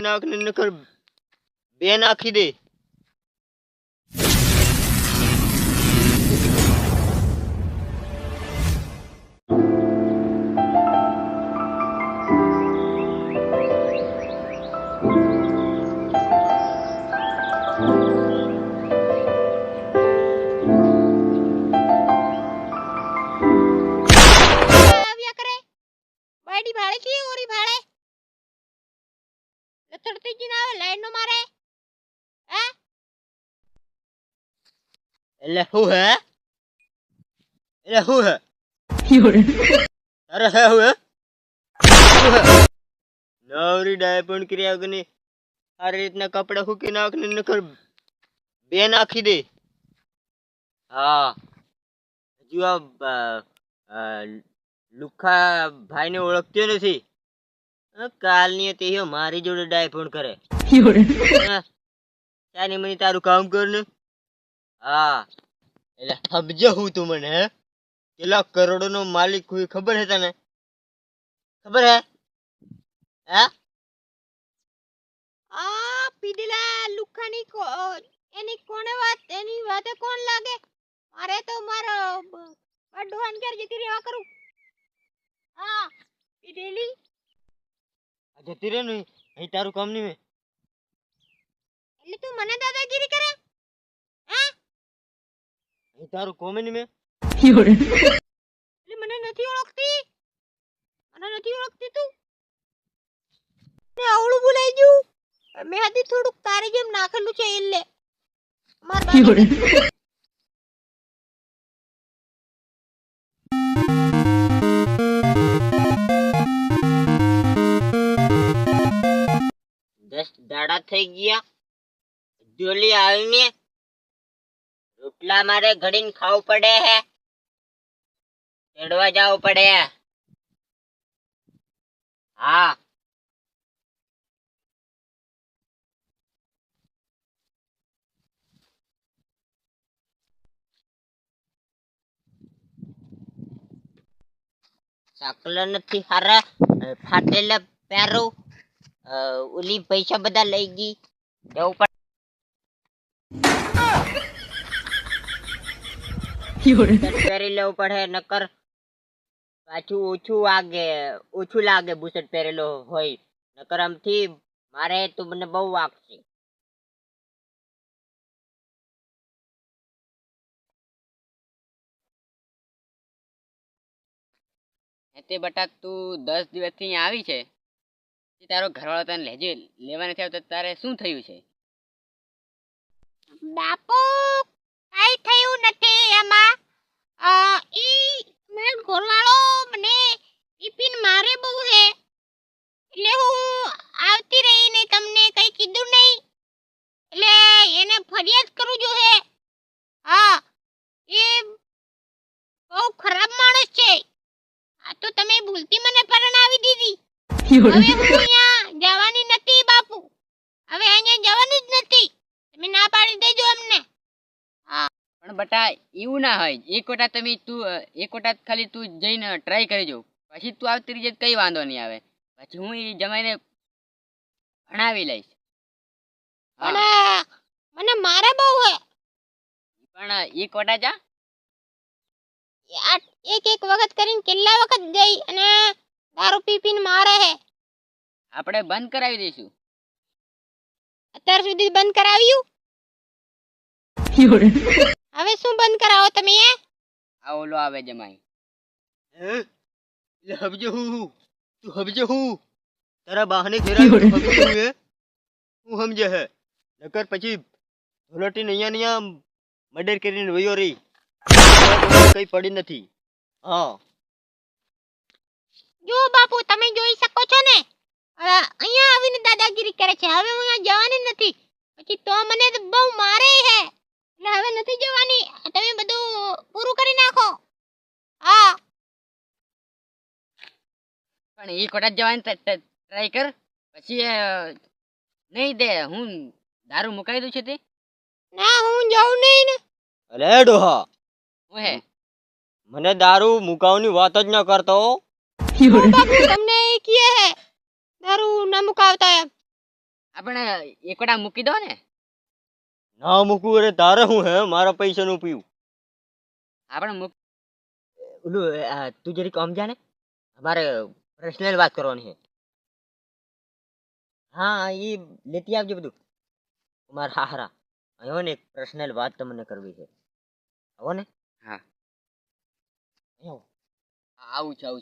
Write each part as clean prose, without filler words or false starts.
નાખને નકર બે નાખી દે. એટલે હું હે અરે હે હું નવરી ડાય પણ કર્યા વગરની સારી રીતના કપડા ફૂકી નાખને નકર બે નાખી દે. હા હજુ આ લુખા ભાઈને ઓળખતો નથી. કાલની હતી મારી જોડે ડાય પણ કરે. ચાની મને તારું કામ કર ને. હા એટલે સમજે હું તું મને હે કેટલા કરોડો નો માલિક હોય ખબર હે તને? ખબર હે? હે આ પીડીલા લુખાની એની કોને વાત એની વાતે કોણ લાગે? મારે તો મારો બડવાન ઘર જતી રહેવા કરું. હા પીડીલી જતી રે ને અહીં તારું કામ નહીં. એટલે તું મને દાદાગીરી કરે? હા અહીં તારું કોમ નહીં મેં એટલે મને નથી ઓળખતી તું ને આવડું બોલાઈ ગયું. મેં આદી થોડુંક તારી જેમ નાખેલું છે એટલે માર બાને 10 દાડા થઈ ગયા જોલી આવીને રોટલા મારે ઘડીને ખાવું પડે હે. ચડવા જવું પડે. હા સાકલા નથી હારા ફાટેલા પહેરો. ઓલી પૈસા બધા લઈ ગઈ જવું પડે. પહેરી લેવું પડે નકર પાછું ઓછું લાગે બુશર્ટ પહેરેલો હોય. નકર આમથી મારે તો મને બહુ વાગશે. તે બટા તું 10 દિવસથી અહીંયા આવી છે તારો ઘરવાળો તને લેવા નથી આવતો. તારે શું થયું છે? બાપુ કઈ થયું નથી એમાં. ઈ મેં ઘરવાળો મને ટિફિન મારે બહુ હે એટલે હું આવતી રહી ને તમને કઈ કીધું નહીં એટલે એને ફરિયાદ કરું જો હે. હા એ બહુ ખરાબ માણસ છે. આ તો તમે ભૂલતી મને પરણાવી દીધી. હવે હું અહીંયા જવાની નથી બાપુ. હવે અહીંયા જવાની જ નથી. તમે ના પાડી દેજો અમને. હા પણ બટા એવું ના હોય. એક વખત ખાલી તું જઈને ટ્રાય કરી જો. પછી તું આવતી રહી કઈ વાંધો નહીં આવે. પછી હું એ જમાઈને ભણાવી લઈશ. મને મારે બહુ હે પણ એક વટા જા. એક વખત કરીને કેટલા વખત ગઈ અને દારૂ પીપીને મારે હે. આપણે બંધ કરાવી દઈશું. અત્યાર સુધી બંધ કરાવ્યું. હવે શું બંધ કરાવો તમે? આ ઓલો આવે જમાઈ. એટલે હબજે હું તારા બહાને ઘેરા હબજે હું હે હું સમજે હે. નકર પછી ધોલટીને અહીંયા મર્ડર કરીને વયો રહી કઈ પડી નથી. હા જો બાપુ તમે જોઈ શકો છો ને અહીંયા આવીને દાદાગીરી કરે છે. હવે હું અહીંયા જવાની નથી. પછી તો મને બહુ મારે હે એટલે હવે નથી જવાની. તમે બધું પૂરું કરી નાખો. હા પણ એક વખત જવાની ટ્રાય કર. પછી નહીં દે હું દારૂ મુકાઈ દઉં છે તે. ના હું જાઉં નહીં ને. અરે ડોહા હું હે મને દારૂ મુકાવની વાત જ ન કરતો. બાપુ તમને કીએ હે દારૂ ના મુકાવતા એમ. આપણે એકોડા મૂકી દો ને. ના મૂકવું અરે તારે શું હે મારા પૈસાનું પીવું આપણે મૂક. ઓલું તું જરીક સમજા ને અમારે પર્સનલ વાત કરવાની છે હા એ લેતી આવજો બધું મારા હારા આવ્યો ને એક પર્સનલ વાત તમને કરવી છે આવો ને હા આવો. આવું છું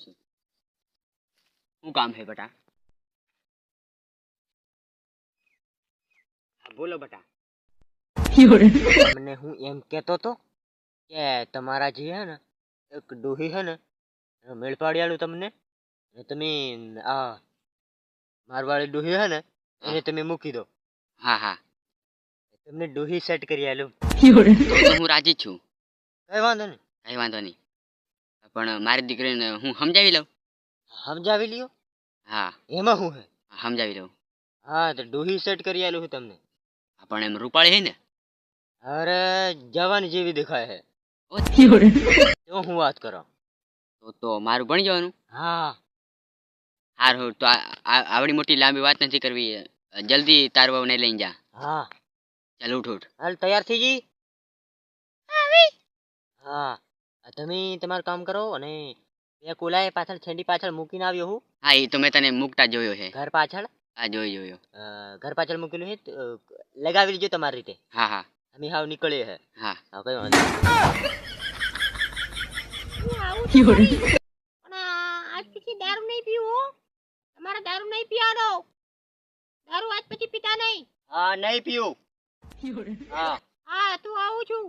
શું કામ છે બટા? હા બોલો બટા. તમને હું એમ કહેતો તો કે તમારા જે હે ને એક ડોહી હે ને મેળ પાડી આલું તમને અને તમે આ મારવાડી ડોહી હે ને એને તમે મૂકી દો હા હા તમને ડોહી સેટ કરી આલું તો હું રાજી જ છું. કઈ વાંધો નહીં કઈ વાંધો નહીં, પણ મારી દીકરીને હું સમજાવી લઉં. સમજાવી લ્યો હા એમાં શું હે સમજાવી લઉં. હા તો ડોહી સેટ કરી આલું છું તમને પણ એમ રૂપાળી હે ને? અરે જવાન જેવી દેખાય છે તો હું વાત કરો તો મારું ભણી જવાનું. હા હારું તો આવડી મોટી લાંબી વાત નથી કરવી, જલ્દી તાર વહુને લઈને જા. હા ચાલ ઉઠ ઉઠ. હાલ તૈયાર થઈ જી આવી હા તમે તમારું કામ કરો અને બે કોલાએ પાછળ છેંડી પાછળ મૂકીને આવ્યો હું હા એ તો મેં તને મૂકતા જોયો છે. ઘર પાછળ હા જોયો. ઘર પાછળ મૂકેલું છે તો, લગાવી લેજો તમારી રીતે હા હા અમે હાવ નીકળીએ હે હા હા કઈ વાંધો નહીં. હું આવું છું ખરી. પણ આજ પછી દારૂ નહીં પીવું હો. તમારે દારૂ નહીં પીવાનો. દારૂ આજ પછી પીતા નહીં. હા નહીં પીવું હા હા તું આવું છું.